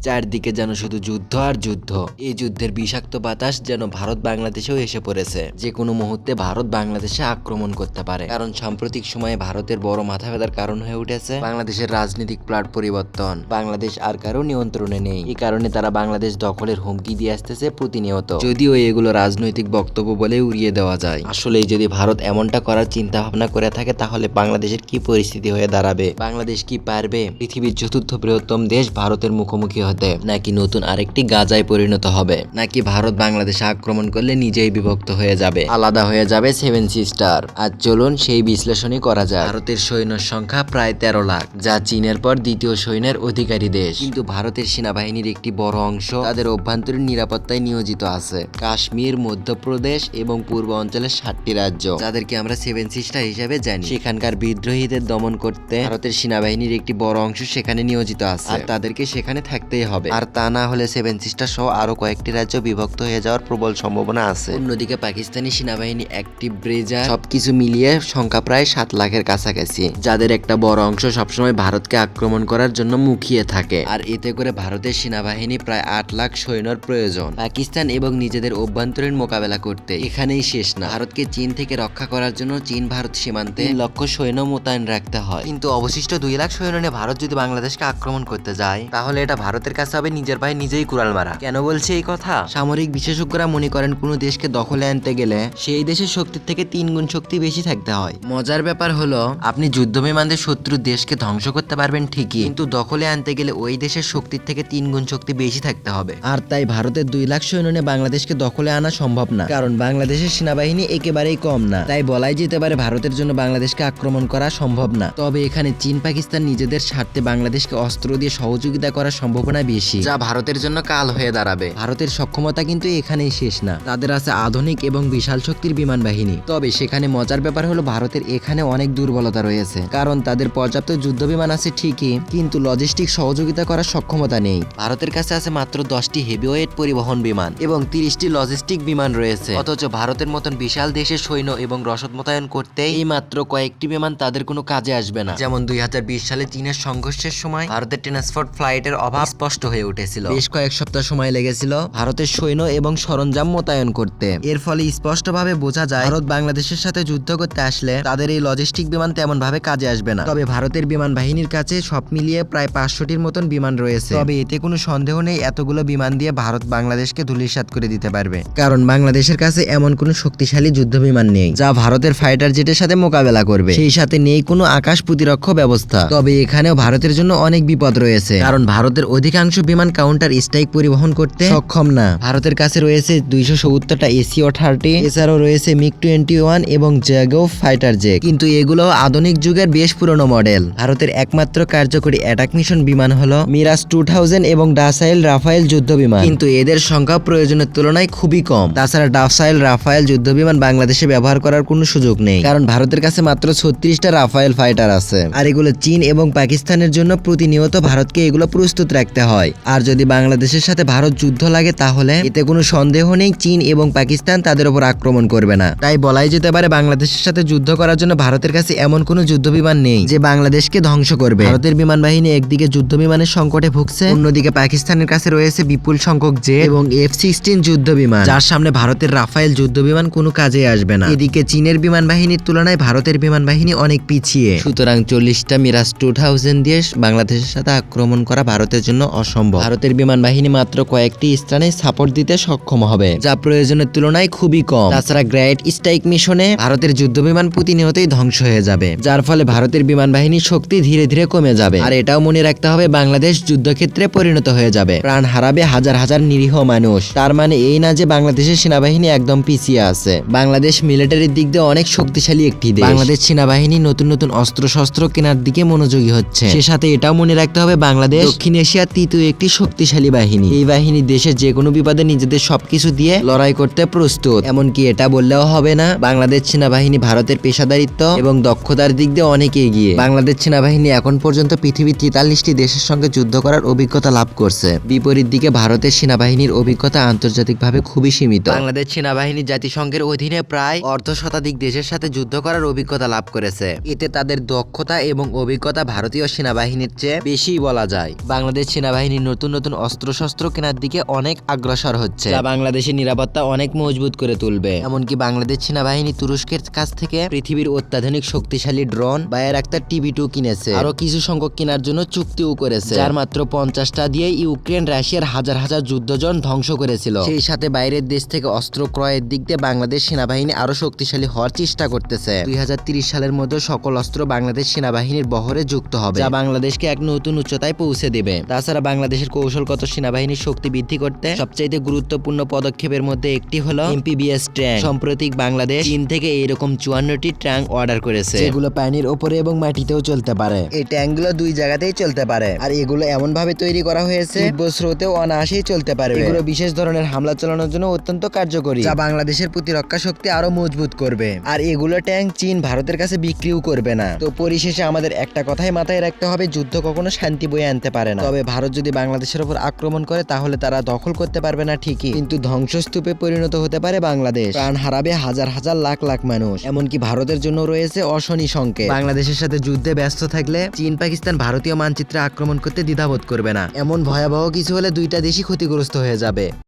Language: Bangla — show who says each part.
Speaker 1: চারদিকে যেন শুধু যুদ্ধ আর যুদ্ধ। এই যুদ্ধের বিষাক্ত বাতাস যেন ভারত বাংলাদেশেও এসে পড়েছে। যে কোনো মুহূর্তে ভারত বাংলাদেশে আক্রমণ করতে পারে, কারণ সাম্প্রতিক সময়ে ভারতের বড় মাথা ব্যথার কারণ হয়ে উঠেছে বাংলাদেশের রাজনৈতিক প্লট পরিবর্তন। বাংলাদেশ আর কারো নিয়ন্ত্রণে নেই, এই কারণে তারা বাংলাদেশ দখলের হুমকি দিয়ে আসতেছে প্রতিনিয়ত। যদিও এগুলো রাজনৈতিক বক্তব্য বলে উড়িয়ে দেওয়া যায়, আসলে যদি ভারত এমনটা করার চিন্তা ভাবনা করে থাকে তাহলে বাংলাদেশের কি পরিস্থিতি হয়ে দাঁড়াবে? বাংলাদেশ কি পারবে পৃথিবীর চতুর্থ বৃহত্তম দেশ ভারতের মুখোমুখি হতে, নাকি নতুন আরেকটি গাজায় পরিণত হবে, নাকি ভারত বাংলাদেশে আক্রমণ করলে নিজেই বিভক্ত হয়ে যাবে, আলাদা হয়ে যাবে সেভেন সিস্টার? আজ চলুন সেই বিশ্লেষণই করা যায়। ভারতের সৈন্যের সংখ্যা প্রায় 13 লাখ, যা চীনের পর দ্বিতীয় সৈন্যের অধিকারী দেশ। কিন্তু ভারতের সেনাবাহিনীর একটি বড় অংশ তাদের অভ্যন্তরীণ নিরাপত্তায় নিয়োজিত আছে। কাশ্মীর, মধ্যপ্রদেশ এবং পূর্ব অঞ্চলের 7টি রাজ্য, যাদেরকে আমরা সেভেন সিস্টার হিসেবে জানি, সেখানকার বিদ্রোহীদের দমন করতে ভারতের সেনাবাহিনীর একটি বড় অংশ সেখানে নিয়োজিত আছে, আর তাদেরকে সেখানে থাকতেই হবে। আর তা না হলে সেভেন সিস্টার সহ আরো কয়েকটি রাজ্য বিভক্ত হয়ে যাওয়ার প্রবল সম্ভাবনা আছে। অন্যদিকে পাকিস্তানি সেনাবাহিনী অ্যাক্টিভ ব্রেজার সবকিছু মিলিয়ে সংখ্যা প্রায় 7 লাখের কাছাকাছি, যাদের একটা বড় অংশ সবসময় ভারতকে আক্রমণ করার জন্য মুখিয়ে থাকে। আর এতে করে ভারতের সেনাবাহিনী প্রায় 8 লাখ সৈন্যর প্রয়োজন পাকিস্তান এবং নিজেদের অভ্যন্তরীণ মোকাবেলা করতে। এখানেই শেষ না, ভারতকে চীন থেকে রক্ষা করার জন্য চীন ভারত সীমান্তে 3 লক্ষ সৈন্য মোতায়েন রাখতে হয়। কিন্তু অবশিষ্ট 2 লাখ সৈন্য নিয়ে ভারত যদি বাংলাদেশকে আক্রমণ করতে যায়, তাহলে এটা ভারতের কাছে হবে নিজের পায়ে নিজেই কুড়াল মারা। কেন বলছি এই কথা? সামরিক বিশেষজ্ঞরা মনে করেন কোনো দেশকে দখলে আনতে গেলে সেই দেশের শক্তির থেকে 3 গুণ শক্তি বেশি থাকতে হয়। মজার ব্যাপার হলো, আপনি যুদ্ধ বিমানে শত্রুর দেশকে ধ্বংস করতে পারবেন ঠিকই, কিন্তু দখলে আনতে গেলে ওই দেশের শক্তির থেকে 3 গুণ শক্তি বেশি থাকতে হবে। আর তাই ভারতের 2 লাখ সৈন্য নিয়ে বাংলাদেশকে দখলে আনা সম্ভব না, কারণ বাংলাদেশের সেনাবাহিনী একেবারেই কম না। তাই বলাই যেতে পারে ভারতের জন্য বাংলাদেশকে আক্রমণ করা সম্ভব না। তবে এখানে চীন পাকিস্তান নিজেদের স্বার্থে বাংলাদেশকে অস্ত্র দিয়ে সহযোগিতা করার সম্ভাবনা বেশি, যা ভারতের জন্য কাল হয়ে দাঁড়াবে। ভারতের সক্ষমতা কিন্তু এখানেই শেষ না, তাদের আছে আধুনিক এবং বিশাল শক্তির বিমান বাহিনী। তবে সেখানে মজার ব্যাপার হলো ভারতের এখানে অনেক দুর্বলতা রয়েছে, কারণ তাদের পর্যাপ্ত যুদ্ধ বিমান আছে ঠিকই, কিন্তু লজিস্টিক সহযোগিতা করার সক্ষমতা নেই। ভারতের কাছে আছে মাত্র 10টি হেভিওয়েট পরিবহন বিমান এবং 30টি লজিস্টিক বিমান রয়েছে, অথচ ভারতের মতন বিশাল দেশের সৈন্য এবং রসদ মোতায়েন করতে এই মাত্র কয়েকটি বিমান তাদের কোনো কাজে আসবে না। যেমন 2020 সালে চীনের সংঘর্ষের সময় ভারতের ট্রান্সপোর্ট ফ্লাইটের অভাব স্পষ্ট হয়ে উঠেছিল। বেশ কয়েক সপ্তাহ সময় লেগেছিল ভারতের সৈন্য এবং সরঞ্জাম মোতায়েন করতে। এর ফলে স্পষ্টভাবে বোঝা যায় ভারত বাংলাদেশের সাথে যুদ্ধ করতে আসলে তাদের এই লজিস্টিক বিমান তেমন ভাবে কাজে আসবে না। তবে ভারতের বিমান বাহিনীর কাছে সব মিলিয়ে প্রায় 500টির মতন বিমান রয়েছে। তবে এতে কোনো সন্দেহ নেই এতগুলো বিমান দিয়ে ভারত বাংলাদেশকে ধূলিসাৎ করে দিতে পারবে, কারণ বাংলাদেশের কাছে এমন কোনো শক্তিশালী যুদ্ধ বিমান নেই যা ভারতের ফাইটার জেটের সাথে মোকাবেলা করবে। সেই সাথে নেই কোনো আকাশ প্রতিরক্ষা ব্যবস্থা। তবে এখানেও ভারতের জন্য অনেক বিপদ রয়েছে, কারণ ভারতের অধিকাংশ বিমান কাউন্টার স্ট্রাইক পরিবহন করতে সক্ষম না। ভারতের কাছে রয়েছে 270টা SU-30, এছাড়াও রয়েছে MiG-21 এবং জ্যাগো ফাইটার জেট, কিন্তু এগুলো আধুনিক যুগের বেশ পুরনো মডেল। ভারতের একমাত্র কার্যকরী অ্যাটাক মিশন বিমান হলো মিরাজ 2000 এবং ডাসাইল রাফায়েল যুদ্ধ বিমান, কিন্তু এদের সংখ্যা প্রয়োজনের তুলনায় খুবই কম। তাছাড়া ডাসাইল রাফায়েল যুদ্ধ বিমান বাংলাদেশে ব্যবহার করার কোনো সুযোগ নেই, কারণ ভারতের কাছে মাত্র 36টা রাফায়েল ফাইটার আছে, আর এগুলো চীন এবং পাকিস্তানের জন্য প্রতিনিয়ত ভারতকে এগুলো প্রস্তুত রাখতে হয়। আর যদি বাংলাদেশের সাথে ভারত যুদ্ধ লাগে তাহলে এতে কোনো সন্দেহ নেই চীন এবং পাকিস্তান তাদের উপর আক্রমণ করবে না। তাই বলাই যেতে পারে বাংলাদেশের সাথে যুদ্ধ করার জন্য ভারতের কাছে এমন কোনো যুদ্ধ বিমান নেই যে বাংলাদেশকে ধ্বংস করবে। ভারতের বিমান বাহিনী একদিকে যুদ্ধ বিমানের সংকটে ভুগছে, অন্যদিকে পাকিস্তানের কাছে রয়েছে বিপুল সংখ্যক জেট এবং F-16 যুদ্ধ বিমান, যার সামনে ভারতের রাফায়েল যুদ্ধ বিমান কোনো কাজে আসবে না। এদিকে চীনের বিমান বাহিনীর তুলনায় ভারতের বিমান বাহিনী অনেক পিছিয়ে, সুতরাং 40টা মিরাজ 2000 দিয়ে বাংলাদেশের সাথে আক্রমণ করা ভারতের জন্য অসম্ভব। ভারতের বিমান বাহিনী মাত্র কয়েকটি স্থানে সাপোর্ট দিতে সক্ষম হবে, যা প্রয়োজনের তুলনায় খুবই কম। তাছাড়া গ্রেট স্ট্রাইক মিশনে ভারতের যুদ্ধ বিমান প্রতিনিয়তই ধ্বংস হয়ে যাবে, যার ফলে ভারতের বিমান বাহিনীর শক্তি ধীরে ধীরে কমে যাবে। আর এটাও মনে রাখতে হবে বাংলাদেশ যুদ্ধক্ষেত্রে পরিণত হয়ে যাবে, প্রাণ হারাবে হাজার হাজার নিরীহ মানুষ। তার মানে এই না যে বাংলাদেশের সেনাবাহিনী একদম পিছিয়ে আছে। বাংলাদেশ মিলিটারির দিক দিয়ে অনেক শক্তিশালী একটি দেশ। বাংলাদেশ সেনাবাহিনী নতুন নতুন অস্ত্র শস্ত্র কেনার দিকে মনোযোগী হচ্ছে। সে সাথে এটাও মনে রাখতে হবে বাংলাদেশ দক্ষিণ এশিয়ার তৃতীয় একটি শক্তিশালী বাহিনী। এই বাহিনী দেশের যে কোনো বিপদে নিজেদের সবকিছু দিয়ে লড়াই করতে প্রস্তুত। এমনকি এটা বললেও হবে না বাংলাদেশ সেনাবাহিনী ভারতের পেশাদারিত্ব এবং দক্ষতার দিক দিয়ে অনেক এগিয়ে। বাংলাদেশ সেনাবাহিনী এখন পর্যন্ত পৃথিবীর 43টি দেশের সঙ্গে যুদ্ধ করার অভিজ্ঞতা লাভ করছে। বিপরীত দিকে ভারতের সেনাবাহিনীর অভিজ্ঞতা আন্তর্জাতিকভাবে খুবই সীমিত। বাংলাদেশ সেনাবাহিনী জাতিসংঘের অধীনে প্রায় অর্ধশতাধিক দেশের সাথে যুদ্ধ করার অভিজ্ঞতা লাভ করেছে। এতে তাদের দক্ষতা এবং অভিজ্ঞতা ভারতীয় সেনাবাহিনীর চেয়ে বেশি বলা যায়। বাংলাদেশ সেনাবাহিনী সেনাবাহিনী নতুন নতুন অস্ত্রশস্ত্র কেনার দিকে অনেক অগ্রসর হচ্ছে, যা বাংলাদেশের নিরাপত্তা অনেক মজবুত করে তুলবে। এমনকি বাংলাদেশ সেনাবাহিনী তুরস্কের কাছ থেকে পৃথিবীর অত্যাধুনিক শক্তিশালী ড্রোন বায়ারাক্তার TB2 কিনেছে, আরো কিছু সংখ্যক কেনার জন্য চুক্তিও করেছে, যার মাত্র 50টা দিয়ে ইউক্রেন রাশিয়ার হাজার হাজার যুদ্ধজন ধ্বংস করেছিল। সেই সাথে বাইরের দেশ থেকে অস্ত্র ক্রয়ের দিক দিয়ে বাংলাদেশ সেনাবাহিনী আরো শক্তিশালী হওয়ার চেষ্টা করতেছে। 2030 সালের মধ্যে সকল অস্ত্র বাংলাদেশ সেনাবাহিনীর বহরে যুক্ত হবে, যা বাংলাদেশকে এক নতুন উচ্চতায় পৌঁছে দেবে। তাছাড়া বাংলাদেশের কৌশলগত সেনাবাহিনীর শক্তি বৃদ্ধি করতে সবচাইতে গুরুত্বপূর্ণ পদক্ষেপের মধ্যে একটি হলো MPBS ট্যাঙ্ক। সম্প্রতি বাংলাদেশ চীন থেকে এরকম 54টি ট্যাঙ্ক অর্ডার করেছে, যেগুলো পানির উপরে এবং মাটিতেও চলতে পারে। এই ট্যাঙ্কগুলো দুই জায়গাতেই চলতে পারে, আর এগুলো এমন ভাবে তৈরি করা হয়েছে স্রোতেও অনায়াসেই চলতে পারবে। এগুলো বিশেষ ধরনের হামলা চালানোর জন্য অত্যন্ত কার্যকরী, যা বাংলাদেশের প্রতিরক্ষা শক্তি আরো মজবুত করবে। আর এগুলো ট্যাঙ্ক চীন ভারতের কাছে বিক্রিও করবে না। তো পরিশেষে আমাদের একটা কথাই মাথায় রাখতে হবে, যুদ্ধ কখনো শান্তি বয়ে আনতে পারে না। তবে ভারত যদি বাংলাদেশের উপর আক্রমণ করে তাহলে তারা দখল করতে পারবে না ঠিকই, কিন্তু ধ্বংসস্তূপে পরিণত হতে পারে বাংলাদেশ। প্রাণ হারাবে হাজার হাজার লাখ লাখ মানুষ। এমনকি ভারতের জন্য রয়েছে অশনি সংকেত। বাংলাদেশের সাথে যুদ্ধে ব্যস্ত থাকলে চীন পাকিস্তান ভারতীয় মানচিত্রে আক্রমণ করতে দ্বিধাবোধ করবে না। এমন ভয়াবহ কিছু হলে দুইটা দেশই ক্ষতিগ্রস্ত হয়ে যাবে।